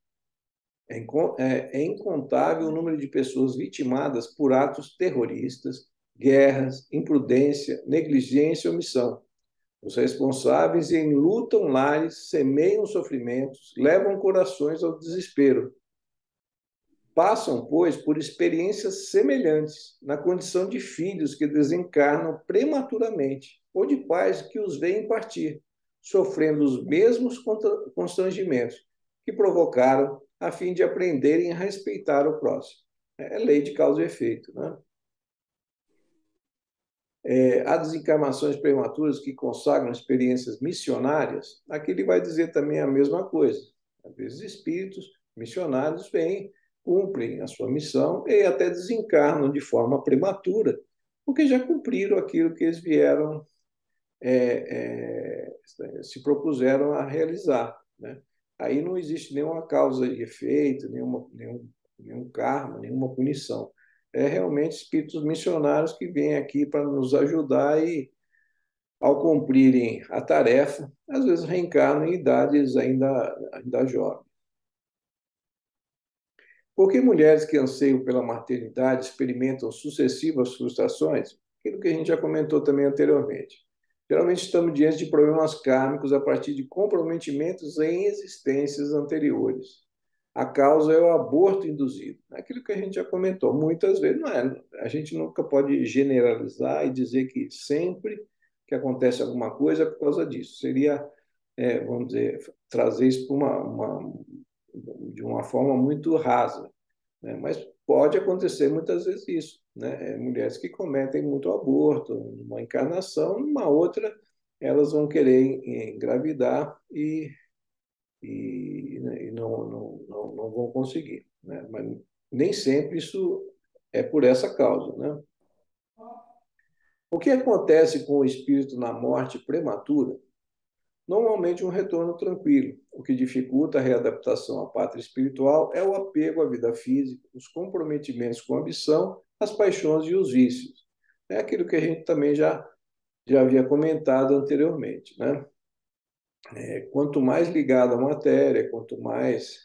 É incontável o número de pessoas vitimadas por atos terroristas, guerras, imprudência, negligência e omissão. Os responsáveis enlutam lares, semeiam sofrimentos, levam corações ao desespero. Passam, pois, por experiências semelhantes, na condição de filhos que desencarnam prematuramente, ou de pais que os veem partir, sofrendo os mesmos constrangimentos que provocaram a fim de aprenderem a respeitar o próximo. É lei de causa e efeito, né? Há desencarnações prematuras que consagram experiências missionárias, aqui ele vai dizer também a mesma coisa. Às vezes, espíritos missionários vêm, cumprem a sua missão e até desencarnam de forma prematura, porque já cumpriram aquilo que eles vieram, se propuseram a realizar, né? Aí não existe nenhuma causa e efeito, nenhum karma, nenhuma punição. É realmente espíritos missionários que vêm aqui para nos ajudar e, ao cumprirem a tarefa, às vezes reencarnam em idades ainda jovens. Por que mulheres que anseiam pela maternidade experimentam sucessivas frustrações? Aquilo que a gente já comentou também anteriormente. Geralmente estamos diante de problemas kármicos a partir de comprometimentos em existências anteriores. A causa é o aborto induzido. Aquilo que a gente já comentou muitas vezes, não é, a gente nunca pode generalizar e dizer que sempre que acontece alguma coisa é por causa disso. Seria, vamos dizer, trazer isso para de uma forma muito rasa, né? Mas pode acontecer muitas vezes isso, né? Mulheres que cometem muito aborto, uma encarnação, numa outra elas vão querer engravidar e não vão conseguir, né? Mas nem sempre isso é por essa causa, né? O que acontece com o espírito na morte prematura? Normalmente um retorno tranquilo. O que dificulta a readaptação à pátria espiritual é o apego à vida física, os comprometimentos com a ambição, as paixões e os vícios. É aquilo que a gente também já havia comentado anteriormente, né? Quanto mais ligado à matéria, quanto mais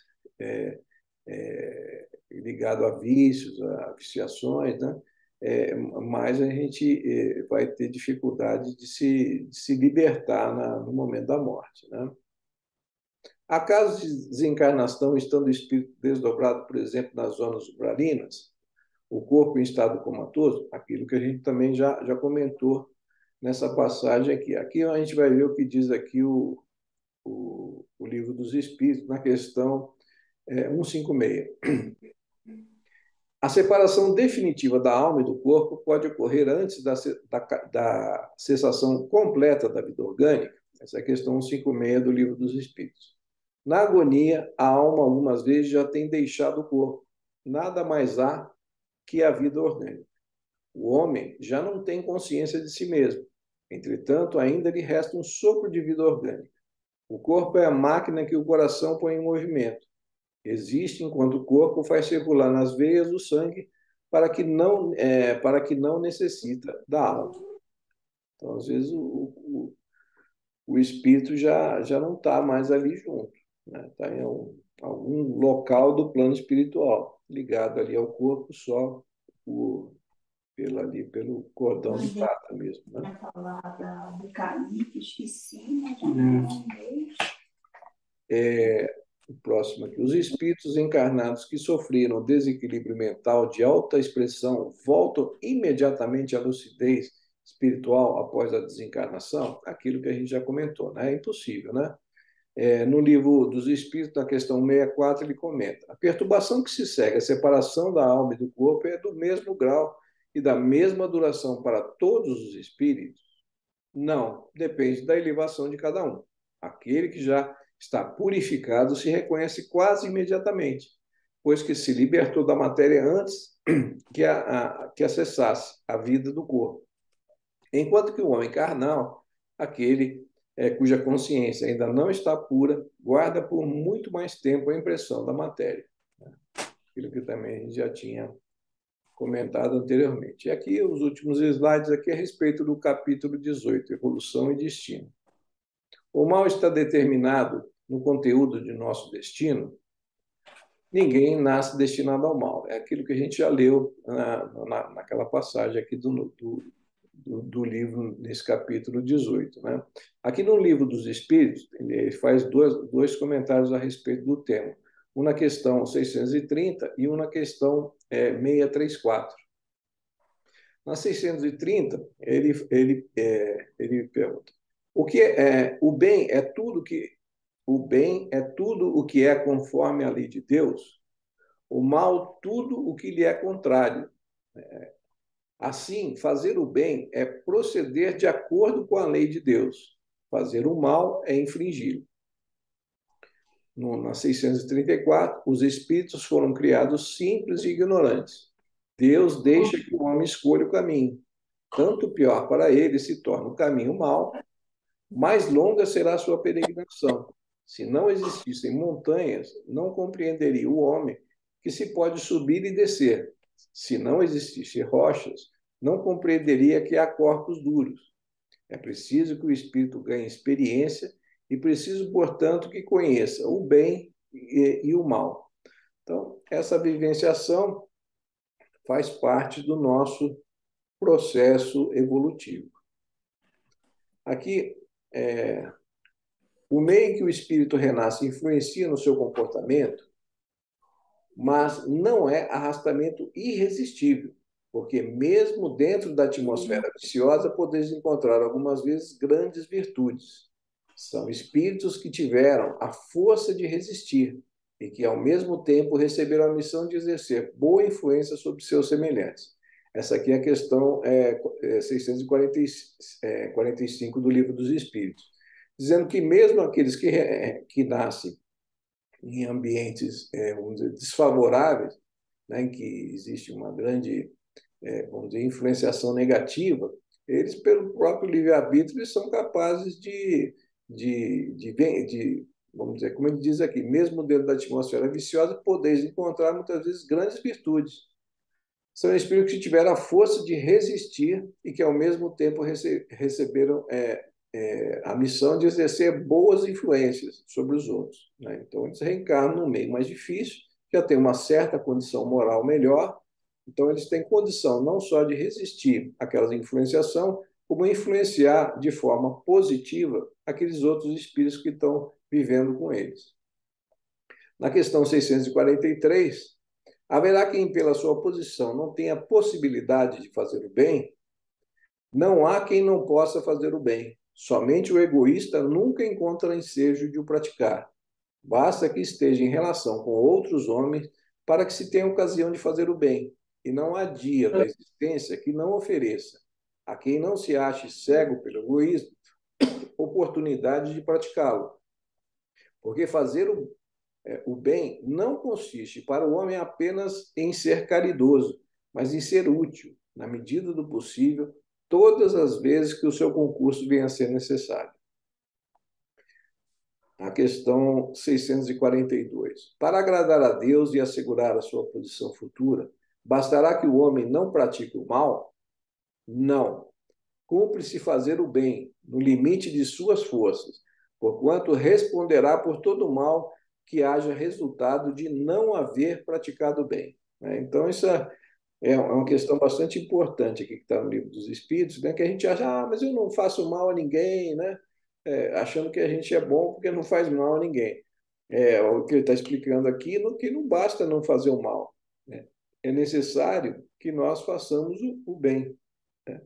ligado a vícios, a viciações, né? Mais a gente vai ter dificuldade de se libertar no momento da morte, né? Há casos de desencarnação estando o espírito desdobrado, por exemplo, nas zonas umbralinas, o corpo em estado comatoso, aquilo que a gente também já comentou nessa passagem aqui. Aqui a gente vai ver o que diz aqui o Livro dos Espíritos, na questão 156. A separação definitiva da alma e do corpo pode ocorrer antes da cessação completa da vida orgânica. Essa é a questão 156 do Livro dos Espíritos. Na agonia, a alma algumas vezes já tem deixado o corpo. Nada mais há que a vida orgânica. O homem já não tem consciência de si mesmo. Entretanto, ainda lhe resta um sopro de vida orgânica. O corpo é a máquina que o coração põe em movimento. Existe enquanto o corpo faz circular nas veias o sangue para que não necessita da alma. Então, às vezes, o espírito já não está mais ali junto, né? Está em algum local do plano espiritual, ligado ali ao corpo só pelo cordão de prata mesmo, né? Falar do caminho que esqueci, né? O próximo aqui. Os espíritos encarnados que sofreram desequilíbrio mental de alta expressão voltam imediatamente à lucidez espiritual após a desencarnação? Aquilo que a gente já comentou, né? É impossível, né? No Livro dos Espíritos, na questão 64, ele comenta: a perturbação que se segue à separação da alma e do corpo é do mesmo grau e da mesma duração para todos os espíritos? Não, depende da elevação de cada um. Aquele que já está purificado se reconhece quase imediatamente, pois que se libertou da matéria antes que acessasse a vida do corpo. Enquanto que o homem carnal, aquele cuja consciência ainda não está pura, guarda por muito mais tempo a impressão da matéria. Aquilo que também a gente já tinha comentado anteriormente. E aqui, os últimos slides aqui a respeito do capítulo 18, Evolução e Destino. O mal está determinado no conteúdo de nosso destino. Ninguém nasce destinado ao mal. É aquilo que a gente já leu naquela passagem aqui do livro, nesse capítulo 18. Né? Aqui no Livro dos Espíritos, ele faz dois comentários a respeito do tema. Um na questão 630 e um na questão 634. Na 630, ele pergunta: o bem é tudo o que é conforme a lei de Deus, o mal tudo o que lhe é contrário. Assim, fazer o bem é proceder de acordo com a lei de Deus. Fazer o mal é infringi-lo. Na 634, os espíritos foram criados simples e ignorantes. Deus deixa que o homem escolha o caminho. Tanto pior para ele se torna o caminho mau, mais longa será a sua peregrinação. Se não existissem montanhas, não compreenderia o homem que se pode subir e descer. Se não existissem rochas, não compreenderia que há corpos duros. É preciso que o espírito ganhe experiência e preciso, portanto, que conheça o bem e o mal. Então, essa vivenciação faz parte do nosso processo evolutivo. Aqui, o meio em que o espírito renasce influencia no seu comportamento, mas não é arrastamento irresistível, porque mesmo dentro da atmosfera viciosa, podeis encontrar algumas vezes grandes virtudes. São espíritos que tiveram a força de resistir e que, ao mesmo tempo, receberam a missão de exercer boa influência sobre seus semelhantes. Essa aqui é a questão 645 do Livro dos Espíritos, dizendo que mesmo aqueles que nascem em ambientes, vamos dizer, desfavoráveis, né, em que existe uma grande, vamos dizer, influenciação negativa, eles, pelo próprio livre-arbítrio, são capazes vamos dizer, como ele diz aqui, mesmo dentro da atmosfera viciosa, podeis encontrar muitas vezes grandes virtudes. São espíritos que tiveram a força de resistir e que, ao mesmo tempo, receberam a missão de exercer boas influências sobre os outros. Né? Então, eles reencarnam no meio mais difícil, já tem uma certa condição moral melhor, então eles têm condição não só de resistir àquela influenciação, como influenciar de forma positiva aqueles outros espíritos que estão vivendo com eles. Na questão 643, haverá quem, pela sua posição, não tenha possibilidade de fazer o bem? Não há quem não possa fazer o bem. Somente o egoísta nunca encontra ensejo de o praticar. Basta que esteja em relação com outros homens para que se tenha ocasião de fazer o bem. E não há dia da existência que não ofereça, a quem não se ache cego pelo egoísmo, oportunidade de praticá-lo. Porque fazer o bem não consiste para o homem apenas em ser caridoso, mas em ser útil, na medida do possível, todas as vezes que o seu concurso venha a ser necessário. A questão 642. Para agradar a Deus e assegurar a sua posição futura, bastará que o homem não pratique o mal? Não. Cumpre-se fazer o bem, no limite de suas forças, porquanto responderá por todo o mal que haja resultado de não haver praticado o bem. Então, isso é uma questão bastante importante aqui que está no Livro dos Espíritos, né? Que a gente acha, mas eu não faço mal a ninguém, né? Achando que a gente é bom porque não faz mal a ninguém. O que ele está explicando aqui, que não basta não fazer o mal, né? É necessário que nós façamos o bem. Né?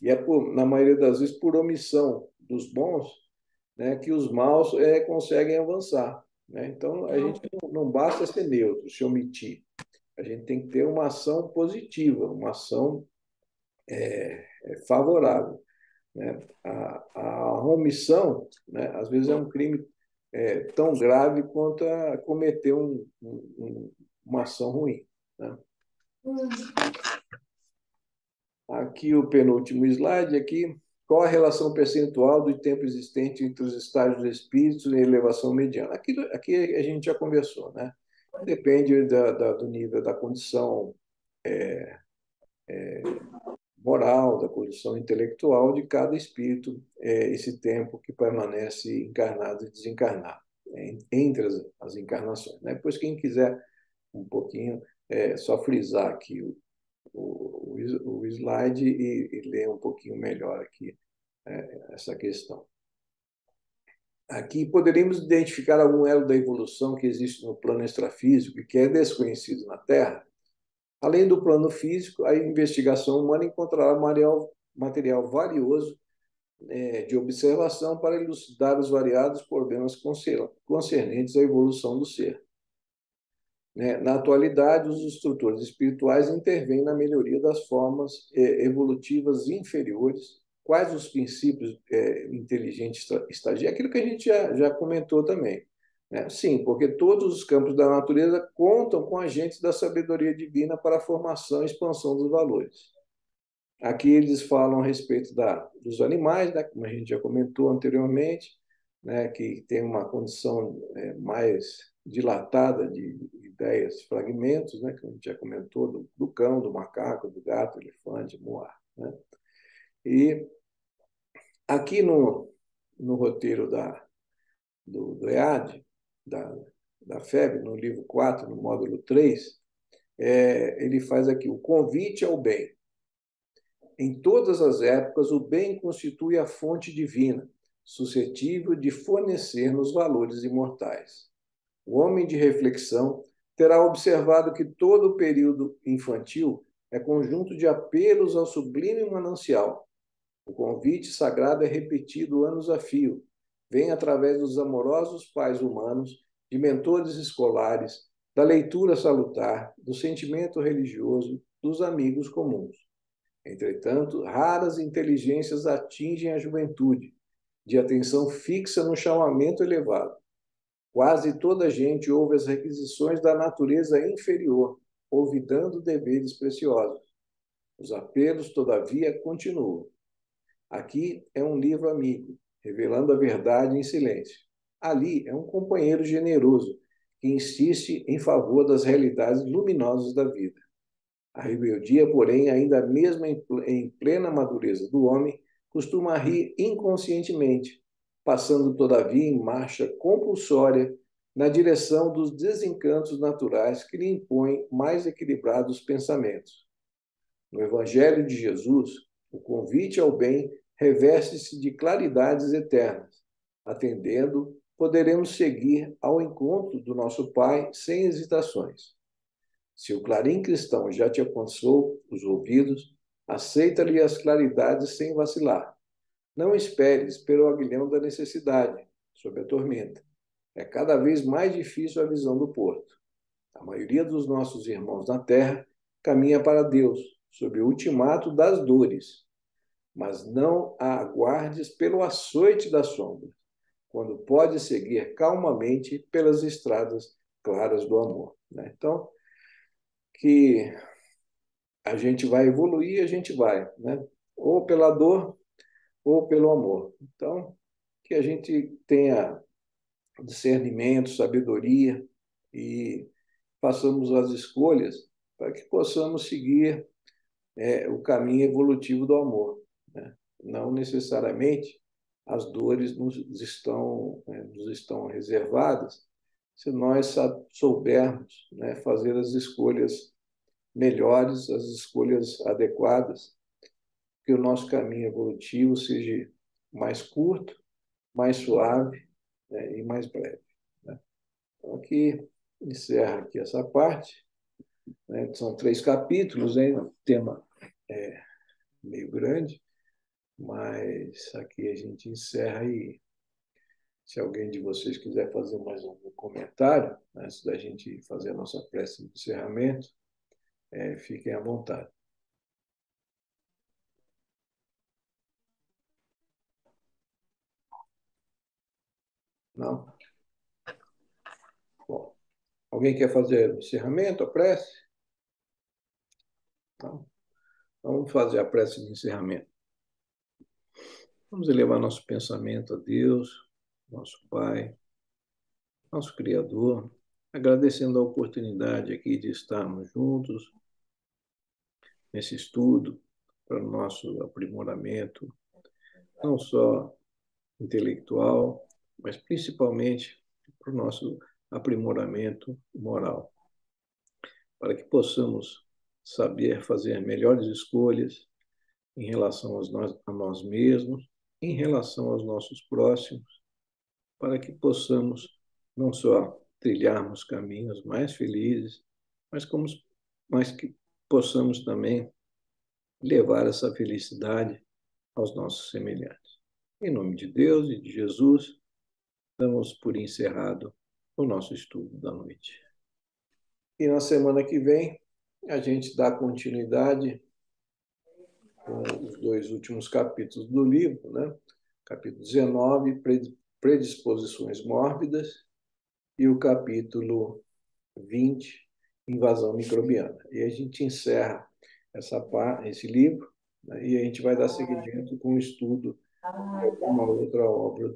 E na maioria das vezes, por omissão dos bons, né, que os maus conseguem avançar. Né? Então, a gente não basta ser neutro, se omitir. A gente tem que ter uma ação positiva, uma ação favorável. Né? A omissão, né, às vezes, é um crime tão grave quanto a cometer uma ação ruim. Né? Aqui o penúltimo slide, aqui, Qual a relação percentual do tempo existente entre os estágios do espírito e a elevação mediana? Aqui a gente já conversou, né? Depende do nível da condição moral, da condição intelectual de cada espírito, esse tempo que permanece encarnado e desencarnado, entre as encarnações. Né? Depois, quem quiser um pouquinho, só frisar aqui o slide e ler um pouquinho melhor aqui essa questão. Aqui poderíamos identificar algum elo da evolução que existe no plano extrafísico e que é desconhecido na Terra. Além do plano físico, a investigação humana encontrará material valioso de observação para elucidar os variados problemas concernentes à evolução do ser. Na atualidade, os instrutores espirituais intervêm na melhoria das formas evolutivas inferiores. Quais os princípios inteligentes estagiários? Aquilo que a gente já comentou também. Né? Sim, porque todos os campos da natureza contam com agentes da sabedoria divina para a formação e expansão dos valores. Aqui eles falam a respeito dos animais, né? Como a gente já comentou anteriormente, né? Que tem uma condição mais dilatada de ideias, fragmentos, né? Que a gente já comentou, do cão, do macaco, do gato, elefante, moar. Né? E aqui no roteiro do EAD, da FEB, no livro 4, no módulo 3, ele faz aqui o convite ao bem. Em todas as épocas, o bem constitui a fonte divina, suscetível de fornecer-nos valores imortais. O homem de reflexão terá observado que todo o período infantil é conjunto de apelos ao sublime manancial. O convite sagrado é repetido anos a fio. Vem através dos amorosos pais humanos, de mentores escolares, da leitura salutar, do sentimento religioso, dos amigos comuns. Entretanto, raras inteligências atingem a juventude, de atenção fixa no chamamento elevado. Quase toda a gente ouve as requisições da natureza inferior, olvidando deveres preciosos. Os apelos, todavia, continuam. Aqui é um livro amigo, revelando a verdade em silêncio. Ali é um companheiro generoso, que insiste em favor das realidades luminosas da vida. A rebeldia, porém, ainda mesmo em plena madureza do homem, costuma rir inconscientemente, passando, todavia, em marcha compulsória na direção dos desencantos naturais que lhe impõem mais equilibrados pensamentos. No Evangelho de Jesus, o convite ao bem reveste-se de claridades eternas. Atendendo, poderemos seguir ao encontro do nosso Pai sem hesitações. Se o clarim cristão já te alcançou os ouvidos, aceita-lhe as claridades sem vacilar. Não esperes pelo aguilhão da necessidade, sob a tormenta. É cada vez mais difícil a visão do porto. A maioria dos nossos irmãos na terra caminha para Deus, sob o ultimato das dores. Mas não a aguardes pelo açoite da sombra, quando pode seguir calmamente pelas estradas claras do amor. Então, que a gente vai evoluir, a gente vai, né? Ou pela dor ou pelo amor. Então, que a gente tenha discernimento, sabedoria e façamos as escolhas para que possamos seguir o caminho evolutivo do amor. Né? Não necessariamente as dores nos estão reservadas se nós soubermos, né, fazer as escolhas melhores, as escolhas adequadas, que o nosso caminho evolutivo seja mais curto, mais suave, né, e mais breve. Né? Então, aqui encerra aqui essa parte. Né? São 3 capítulos, hein? O tema é meio grande, mas aqui a gente encerra e se alguém de vocês quiser fazer mais algum comentário, antes da gente fazer a nossa prece de encerramento, fiquem à vontade. Não? Bom, alguém quer fazer o encerramento, a prece? Não? Então, vamos fazer a prece de encerramento. Vamos elevar nosso pensamento a Deus, nosso Pai, nosso Criador, agradecendo a oportunidade aqui de estarmos juntos nesse estudo para o nosso aprimoramento, não só intelectual, mas principalmente para o nosso aprimoramento moral, para que possamos saber fazer melhores escolhas em relação a nós mesmos, em relação aos nossos próximos, para que possamos não só trilharmos caminhos mais felizes, mas que possamos também levar essa felicidade aos nossos semelhantes. Em nome de Deus e de Jesus, damos por encerrado o nosso estudo da noite. E na semana que vem, a gente dá continuidade com os dois últimos capítulos do livro, né? Capítulo 19, Predisposições Mórbidas, e o capítulo 20, Invasão Microbiana. E a gente encerra esse livro, né? E a gente vai dar seguimento com o estudo de uma outra obra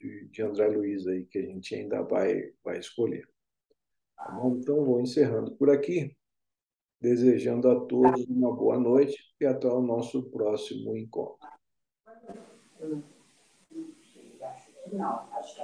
de André Luiz aí, que a gente ainda vai escolher. Tá bom? Então, vou encerrando por aqui, desejando a todos uma boa noite e até o nosso próximo encontro. Não, acho que